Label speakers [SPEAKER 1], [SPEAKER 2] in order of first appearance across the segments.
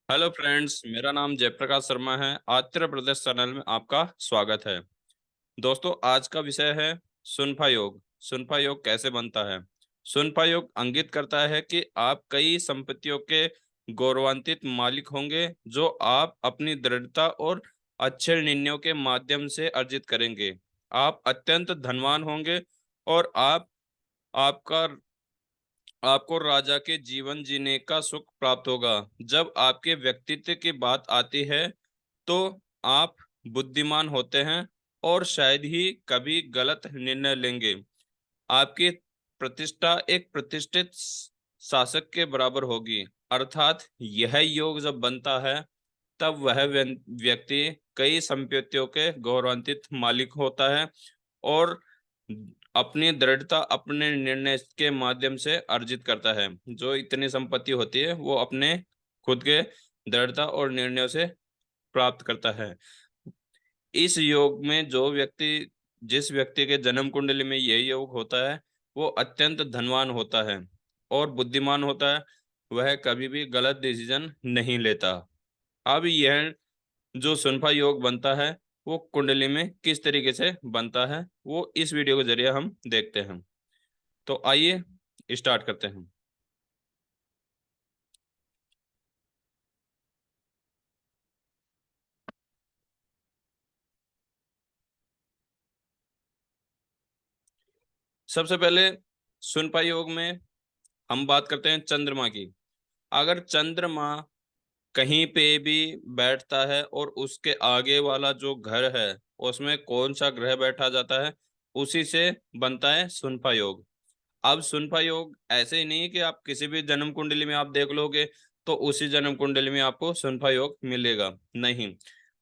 [SPEAKER 1] Hello friends, मेरा नाम जयप्रकाश शर्मा है। आंध्र प्रदेश चैनल में आपका स्वागत है। दोस्तों, आज का विषय है सुनफा योग। सुनफा योग कैसे बनता है? सुनफा योग इंगित करता है कि आप कई संपत्तियों के गौरवान्वित मालिक होंगे, जो आप अपनी दृढ़ता और अच्छे निर्णयों के माध्यम से अर्जित करेंगे। आप अत्यंत धनवान होंगे और आपका आपको राजा के जीवन जीने का सुख प्राप्त होगा। जब आपके व्यक्तित्व की बात आती है तो आप बुद्धिमान होते हैं और शायद ही कभी गलत निर्णय लेंगे। आपकी प्रतिष्ठा एक प्रतिष्ठित शासक के बराबर होगी। अर्थात यह योग जब बनता है, तब वह व्यक्ति कई संपत्तियों के गौरवान्वित मालिक होता है और अपनी दृढ़ता अपने निर्णय के माध्यम से अर्जित करता है। जो इतनी संपत्ति होती है वो अपने खुद के दृढ़ता और निर्णयों से प्राप्त करता है। इस योग में जिस व्यक्ति के जन्म कुंडली में यह योग होता है, वो अत्यंत धनवान होता है और बुद्धिमान होता है। वह कभी भी गलत डिसीजन नहीं लेता। अब यह जो सुनफा योग बनता है, वो कुंडली में किस तरीके से बनता है, वो इस वीडियो के जरिए हम देखते हैं। तो आइए स्टार्ट करते हैं। सबसे पहले सुनफा योग में हम बात करते हैं चंद्रमा की। अगर चंद्रमा कहीं पे भी बैठता है और उसके आगे वाला जो घर है उसमें कौन सा ग्रह बैठा जाता है, उसी से बनता है सुनफा योग। अब सुनफा योग ऐसे ही नहीं है कि आप किसी भी जन्म कुंडली में आप देख लोगे तो उसी जन्म कुंडली में आपको सुनफा योग मिलेगा। नहीं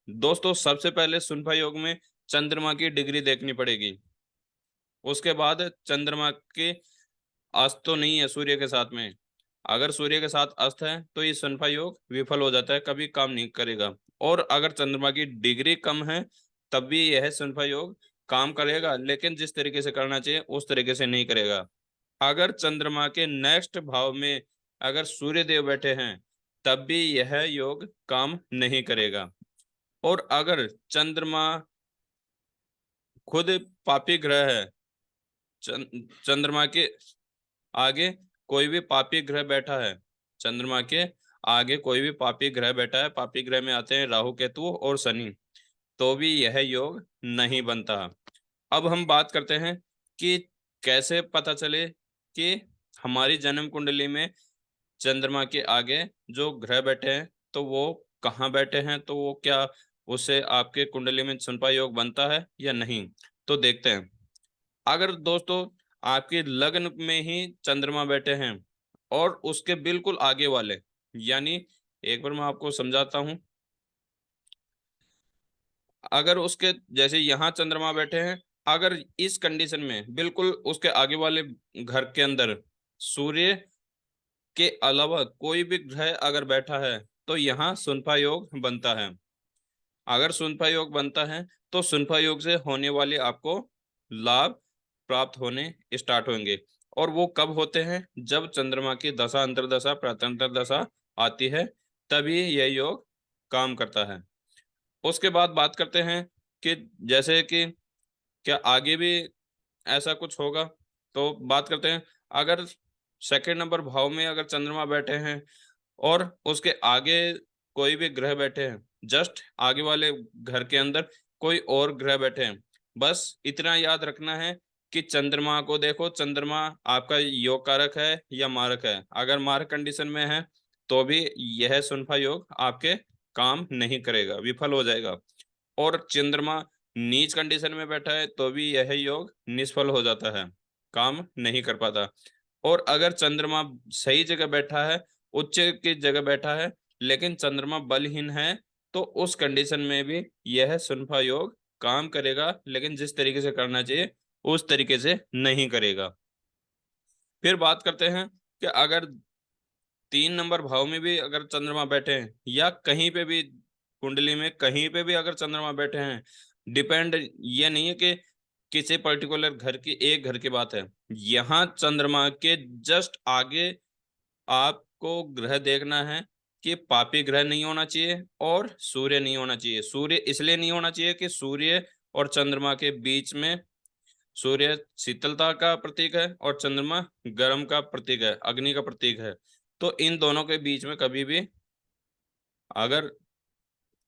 [SPEAKER 1] दोस्तों, सबसे पहले सुनफा योग में चंद्रमा की डिग्री देखनी पड़ेगी। उसके बाद चंद्रमा के अस्त तो नहीं है सूर्य के साथ में। अगर सूर्य के साथ अस्त है तो ये सुनफा योग विफल हो जाता है, कभी काम नहीं करेगा। और अगर चंद्रमा की डिग्री कम है तब भी यह सुनफा योग काम करेगा, लेकिन जिस तरीके से करना चाहिए उस तरीके से नहीं करेगा। अगर चंद्रमा के नेक्स्ट भाव में अगर सूर्य देव बैठे हैं तब भी यह योग काम नहीं करेगा। और अगर चंद्रमा खुद पापी ग्रह है, चंद्रमा के आगे कोई भी पापी ग्रह बैठा है, चंद्रमा के आगे कोई भी पापी ग्रह बैठा है, पापी ग्रह में आते हैं राहु केतु और शनि, तो भी यह योग नहीं बनता। अब हम बात करते हैं कि कैसे पता चले कि हमारी जन्म कुंडली में चंद्रमा के आगे जो ग्रह बैठे हैं तो वो कहाँ बैठे हैं, तो वो क्या उससे आपके कुंडली में सुनपा योग बनता है या नहीं। तो देखते हैं। अगर दोस्तों आपके लग्न में ही चंद्रमा बैठे हैं और उसके बिल्कुल आगे वाले, यानी एक बार मैं आपको समझाता हूं। अगर उसके जैसे यहाँ चंद्रमा बैठे हैं, अगर इस कंडीशन में बिल्कुल उसके आगे वाले घर के अंदर सूर्य के अलावा कोई भी ग्रह अगर बैठा है तो यहाँ सुनफा योग बनता है। अगर सुनफा योग बनता है तो सुनफा योग से होने वाले आपको लाभ प्राप्त होने स्टार्ट होंगे। और वो कब होते हैं? जब चंद्रमा की दशा अंतर्दशा प्रत्यंतर दशा आती है, तभी यह योग काम करता है। उसके बाद बात करते हैं कि जैसे कि क्या आगे भी ऐसा कुछ होगा। तो बात करते हैं। अगर सेकंड नंबर भाव में अगर चंद्रमा बैठे हैं और उसके आगे कोई भी ग्रह बैठे हैं, जस्ट आगे वाले घर के अंदर कोई और ग्रह बैठे हैं, बस इतना याद रखना है कि चंद्रमा को देखो, चंद्रमा आपका योग कारक है या मारक है। अगर मारक कंडीशन में है तो भी यह सुनफा योग आपके काम नहीं करेगा, विफल हो जाएगा। और चंद्रमा नीच कंडीशन में बैठा है तो भी यह योग निष्फल हो जाता है, काम नहीं कर पाता। और अगर चंद्रमा सही जगह बैठा है, उच्च की जगह बैठा है, लेकिन चंद्रमा बलहीन है, तो उस कंडीशन में भी यह सुनफा योग काम करेगा, लेकिन जिस तरीके से करना चाहिए उस तरीके से नहीं करेगा। फिर बात करते हैं कि अगर 3 नंबर भाव में भी अगर चंद्रमा बैठे हैं या कहीं पे भी कुंडली में कहीं पे भी अगर चंद्रमा बैठे हैं, डिपेंड ये नहीं है कि किसी पर्टिकुलर घर की एक घर की बात है। यहाँ चंद्रमा के जस्ट आगे आपको ग्रह देखना है कि पापी ग्रह नहीं होना चाहिए और सूर्य नहीं होना चाहिए। सूर्य इसलिए नहीं होना चाहिए कि सूर्य और चंद्रमा के बीच में, सूर्य शीतलता का प्रतीक है और चंद्रमा गर्म का प्रतीक है, अग्नि का प्रतीक है। तो इन दोनों के बीच में कभी भी अगर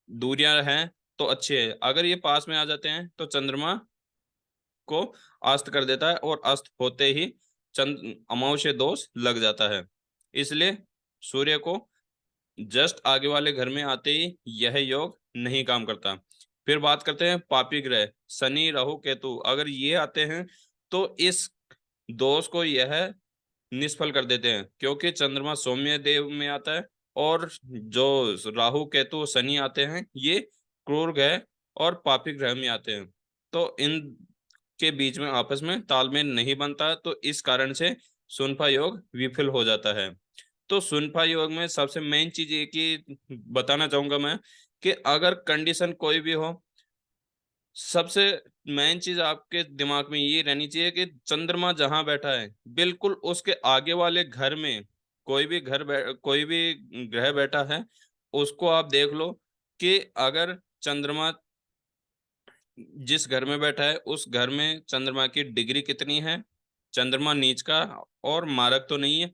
[SPEAKER 1] दूरियां हैं तो अच्छे है, अगर ये पास में आ जाते हैं तो चंद्रमा को अस्त कर देता है और अस्त होते ही चंद्र अमावस्या दोष लग जाता है। इसलिए सूर्य को जस्ट आगे वाले घर में आते ही यह योग नहीं काम करता। फिर बात करते हैं पापी ग्रह शनि राहु केतु, अगर ये आते हैं तो इस दोष को यह निष्फल कर देते हैं, क्योंकि चंद्रमा सौम्य देव में आता है और जो राहु केतु शनि आते हैं ये क्रूर ग्रह और पापी ग्रह में आते हैं। तो इन के बीच में आपस में तालमेल नहीं बनता, तो इस कारण से सुनफा योग विफल हो जाता है। तो सुनफा योग में सबसे मेन चीज ये कि बताना चाहूंगा मैं कि अगर कंडीशन कोई भी हो, सबसे मेन चीज आपके दिमाग में ये रहनी चाहिए कि चंद्रमा जहां बैठा है बिल्कुल उसके आगे वाले घर में कोई भी ग्रह बैठा है, उसको आप देख लो कि अगर चंद्रमा जिस घर में बैठा है उस घर में चंद्रमा की डिग्री कितनी है, चंद्रमा नीच का और मारक तो नहीं है।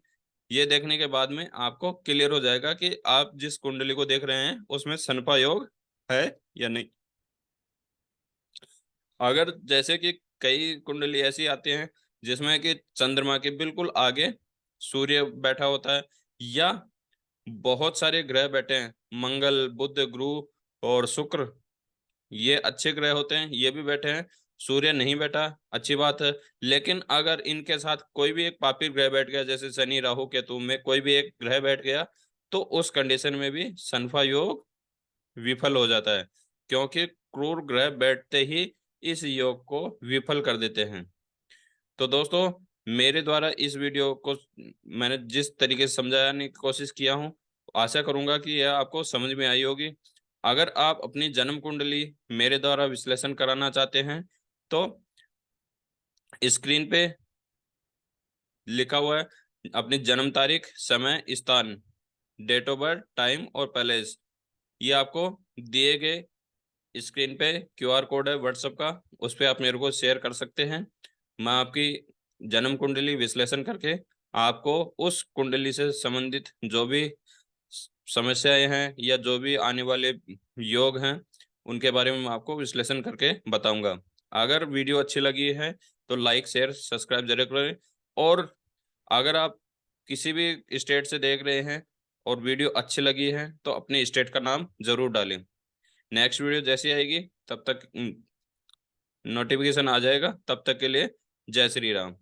[SPEAKER 1] ये देखने के बाद में आपको क्लियर हो जाएगा कि आप जिस कुंडली को देख रहे हैं उसमें सनपा योग है या नहीं। अगर जैसे कि कई कुंडली ऐसी आती हैं जिसमें कि चंद्रमा के बिल्कुल आगे सूर्य बैठा होता है, या बहुत सारे ग्रह बैठे हैं, मंगल बुध गुरु और शुक्र, ये अच्छे ग्रह होते हैं, ये भी बैठे हैं, सूर्य नहीं बैठा, अच्छी बात है। लेकिन अगर इनके साथ कोई भी एक पापी ग्रह बैठ गया, जैसे शनि राहु केतु में कोई भी एक ग्रह बैठ गया, तो उस कंडीशन में भी सनफा योग विफल हो जाता है, क्योंकि क्रूर ग्रह बैठते ही इस योग को विफल कर देते हैं। तो दोस्तों, मेरे द्वारा इस वीडियो को मैंने जिस तरीके से समझाने की कोशिश किया हूँ, आशा करूंगा कि यह आपको समझ में आई होगी। अगर आप अपनी जन्म कुंडली मेरे द्वारा विश्लेषण कराना चाहते हैं तो स्क्रीन पे लिखा हुआ है अपनी जन्म तारीख, समय, स्थान, डेट ऑफ बर्थ, टाइम और पैलेस, ये आपको दिए गए स्क्रीन पे क्यूआर कोड है व्हाट्सएप का, उस पर आप मेरे को शेयर कर सकते हैं। मैं आपकी जन्म कुंडली विश्लेषण करके आपको उस कुंडली से संबंधित जो भी समस्याएं हैं या जो भी आने वाले योग हैं उनके बारे में मैं आपको विश्लेषण करके बताऊंगा। अगर वीडियो अच्छी लगी है तो लाइक शेयर सब्सक्राइब जरूर करें, और अगर आप किसी भी स्टेट से देख रहे हैं और वीडियो अच्छी लगी है तो अपने स्टेट का नाम जरूर डालें। नेक्स्ट वीडियो जैसी आएगी तब तक नोटिफिकेशन आ जाएगा। तब तक के लिए जय श्री राम।